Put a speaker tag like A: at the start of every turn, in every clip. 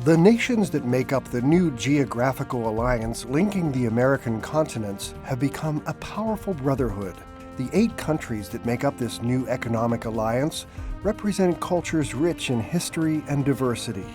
A: The nations that make up the new geographical alliance linking the American continents have become a powerful brotherhood. The 8 countries that make up this new economic alliance represent cultures rich in history and diversity,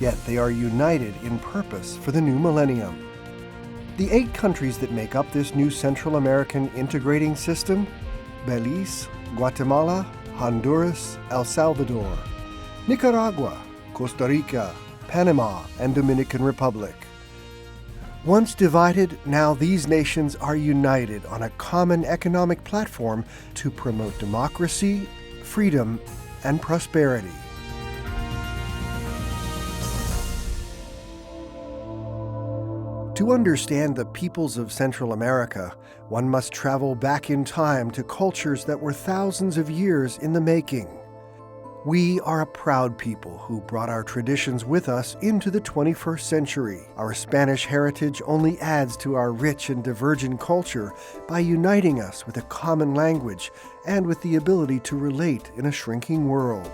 A: yet they are united in purpose for the new millennium. The 8 countries that make up this new Central American integrating system: Belize, Guatemala, Honduras, El Salvador, Nicaragua, Costa Rica, Panama, and Dominican Republic. Once divided, now these nations are united on a common economic platform to promote democracy, freedom, and prosperity. To understand the peoples of Central America, one must travel back in time to cultures that were thousands of years in the making. We are a proud people who brought our traditions with us into the 21st century. Our Spanish heritage only adds to our rich and divergent culture by uniting us with a common language and with the ability to relate in a shrinking world.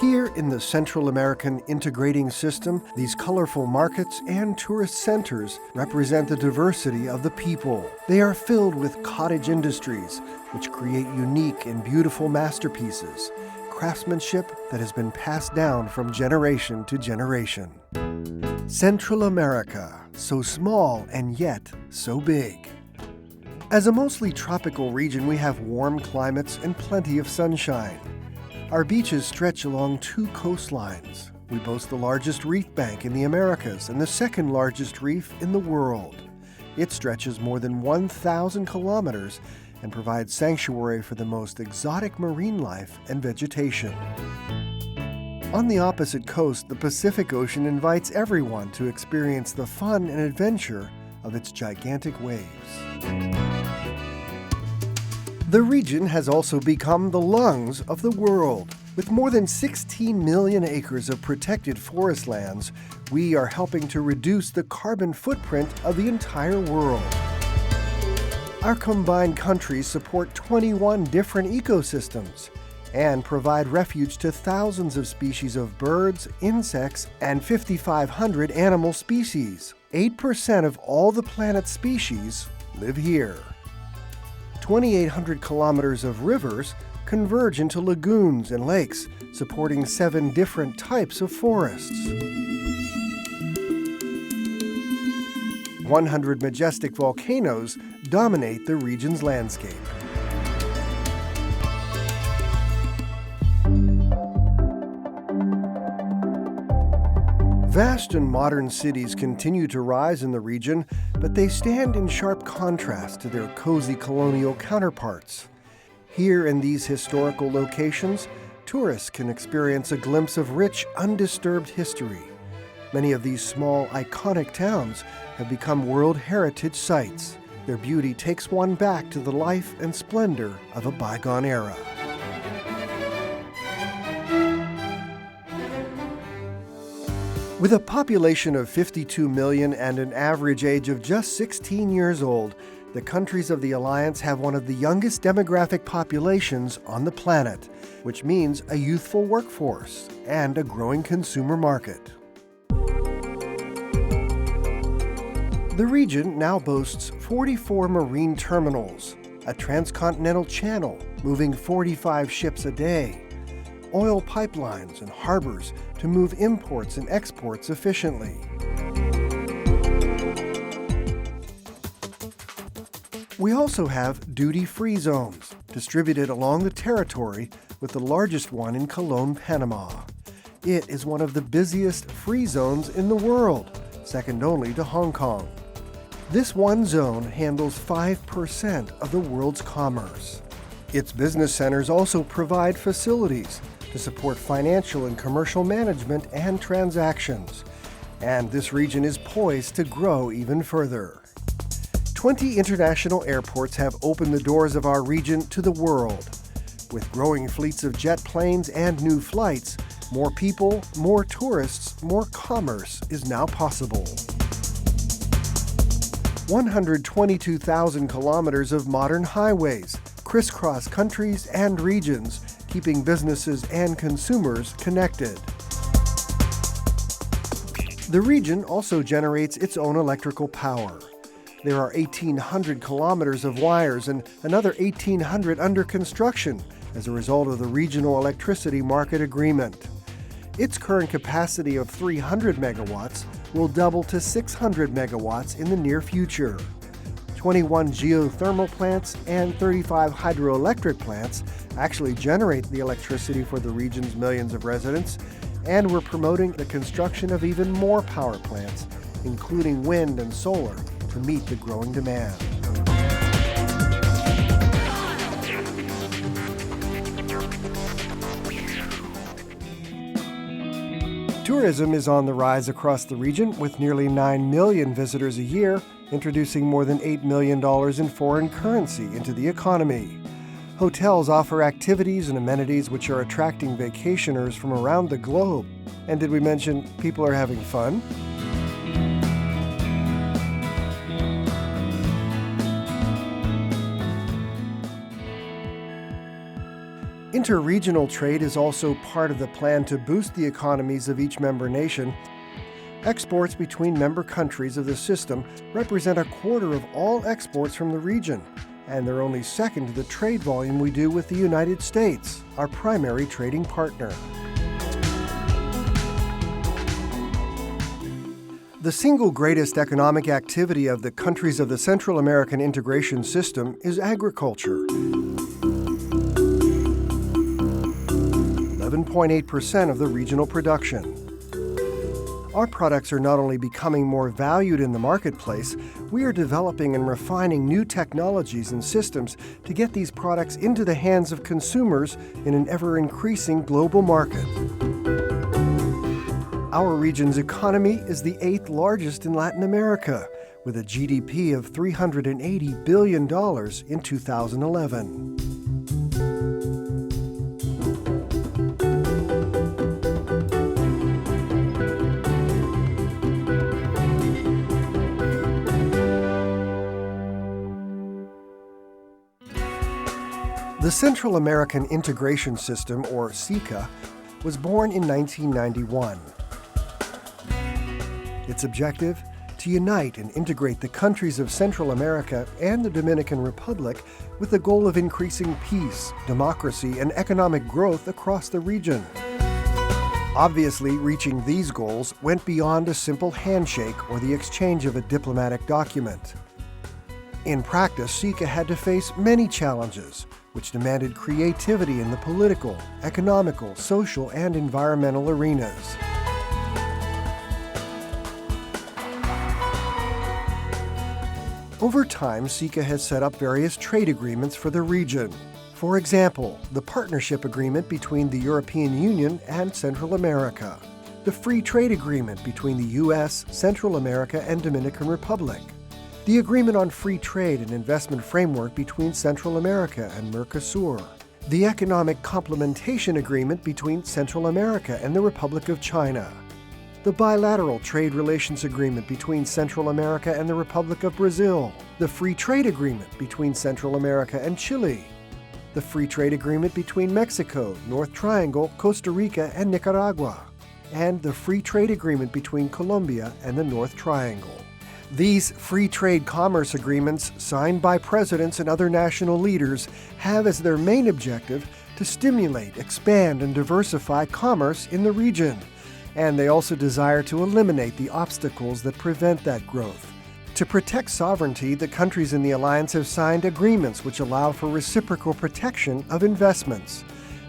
A: Here in the Central American integrating system, these colorful markets and tourist centers represent the diversity of the people. They are filled with cottage industries, which create unique and beautiful masterpieces, craftsmanship that has been passed down from generation to generation. Central America, so small and yet so big. As a mostly tropical region, we have warm climates and plenty of sunshine. Our beaches stretch along 2 coastlines. We boast the largest reef bank in the Americas and the second largest reef in the world. It stretches more than 1,000 kilometers and provides sanctuary for the most exotic marine life and vegetation. On the opposite coast, the Pacific Ocean invites everyone to experience the fun and adventure of its gigantic waves. The region has also become the lungs of the world. With more than 16 million acres of protected forest lands, we are helping to reduce the carbon footprint of the entire world. Our combined countries support 21 different ecosystems and provide refuge to thousands of species of birds, insects, and 5,500 animal species. 8% of all the planet's species live here. 2,800 kilometers of rivers converge into lagoons and lakes, supporting 7 different types of forests. 100 majestic volcanoes dominate the region's landscape. Vast and modern cities continue to rise in the region, but they stand in sharp contrast to their cozy colonial counterparts. Here in these historical locations, tourists can experience a glimpse of rich, undisturbed history. Many of these small, iconic towns have become World Heritage Sites. Their beauty takes one back to the life and splendor of a bygone era. With a population of 52 million and an average age of just 16 years old, the countries of the Alliance have one of the youngest demographic populations on the planet, which means a youthful workforce and a growing consumer market. The region now boasts 44 marine terminals, a transcontinental channel moving 45 ships a day, oil pipelines and harbors to move imports and exports efficiently. We also have duty-free zones distributed along the territory, with the largest one in Cologne, Panama. It is one of the busiest free zones in the world, second only to Hong Kong. This one zone handles 5% of the world's commerce. Its business centers also provide facilities to support financial and commercial management and transactions. And this region is poised to grow even further. 20 international airports have opened the doors of our region to the world. With growing fleets of jet planes and new flights, more people, more tourists, more commerce is now possible. 122,000 kilometers of modern highways crisscross countries and regions keeping businesses and consumers connected. The region also generates its own electrical power. There are 1,800 kilometers of wires and another 1,800 under construction as a result of the Regional Electricity Market Agreement. Its current capacity of 300 megawatts will double to 600 megawatts in the near future. 21 geothermal plants and 35 hydroelectric plants actually generate the electricity for the region's millions of residents, and we're promoting the construction of even more power plants, including wind and solar, to meet the growing demand. Tourism is on the rise across the region, with nearly 9 million visitors a year, introducing more than $8 million in foreign currency into the economy. Hotels offer activities and amenities which are attracting vacationers from around the globe. And did we mention people are having fun? Interregional trade is also part of the plan to boost the economies of each member nation. Exports between member countries of the system represent a quarter of all exports from the region, and they're only second to the trade volume we do with the United States, our primary trading partner. The single greatest economic activity of the countries of the Central American integration system is agriculture. 11.8% of the regional production. Our products are not only becoming more valued in the marketplace, we are developing and refining new technologies and systems to get these products into the hands of consumers in an ever-increasing global market. Our region's economy is the 8th largest in Latin America, with a GDP of $380 billion in 2011. The Central American Integration System, or SICA, was born in 1991. Its objective? To unite and integrate the countries of Central America and the Dominican Republic with the goal of increasing peace, democracy, and economic growth across the region. Obviously, reaching these goals went beyond a simple handshake or the exchange of a diplomatic document. In practice, SICA had to face many challenges, which demanded creativity in the political, economical, social, and environmental arenas. Over time, SICA has set up various trade agreements for the region. For example, the Partnership Agreement between the European Union and Central America, the Free Trade Agreement between the U.S., Central America, and Dominican Republic, the Agreement on Free Trade and Investment Framework between Central America and Mercosur, the Economic Complementation Agreement between Central America and the Republic of China, the Bilateral Trade Relations Agreement between Central America and the Republic of Brazil, the Free Trade Agreement between Central America and Chile, the Free Trade Agreement between Mexico, North Triangle, Costa Rica, and Nicaragua, and the Free Trade Agreement between Colombia and the North Triangle. These free trade commerce agreements, signed by presidents and other national leaders, have as their main objective to stimulate, expand, and diversify commerce in the region. And they also desire to eliminate the obstacles that prevent that growth. To protect sovereignty, the countries in the alliance have signed agreements which allow for reciprocal protection of investments.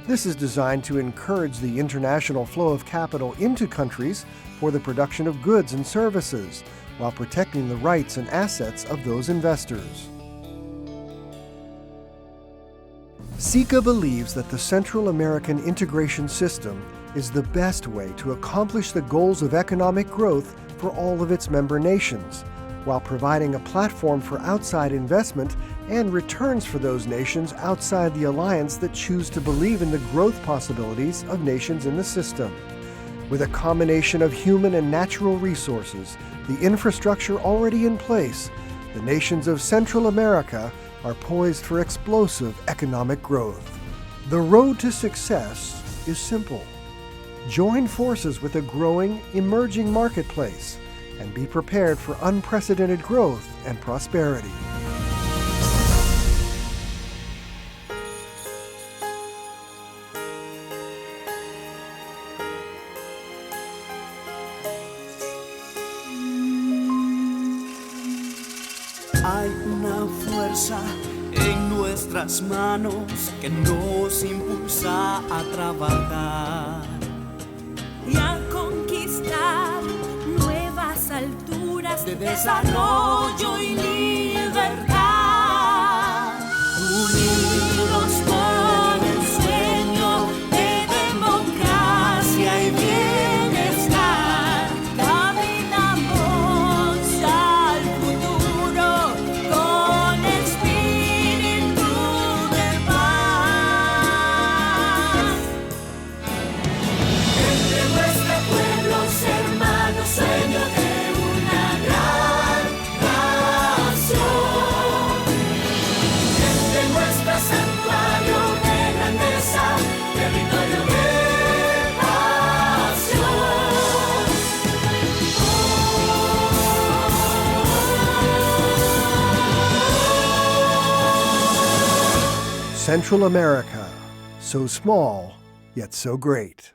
A: This is designed to encourage the international flow of capital into countries for the production of goods and services, while protecting the rights and assets of those investors. SICA believes that the Central American integration system is the best way to accomplish the goals of economic growth for all of its member nations, while providing a platform for outside investment and returns for those nations outside the alliance that choose to believe in the growth possibilities of nations in the system. With a combination of human and natural resources, the infrastructure already in place, the nations of Central America are poised for explosive economic growth. The road to success is simple. Join forces with a growing, emerging marketplace and be prepared for unprecedented growth and prosperity.
B: Hay una fuerza en nuestras manos que nos impulsa a trabajar
C: y a conquistar nuevas alturas de desarrollo y libertad. Unidos por un sueño de democracia y bienestar, caminamos al futuro con espíritu de paz. Entre nuestros pueblos hermanos, sueño de una gran nación. Entre nuestro santuario de grandeza, territorio de pasión.
A: Central America, so small, yet so great.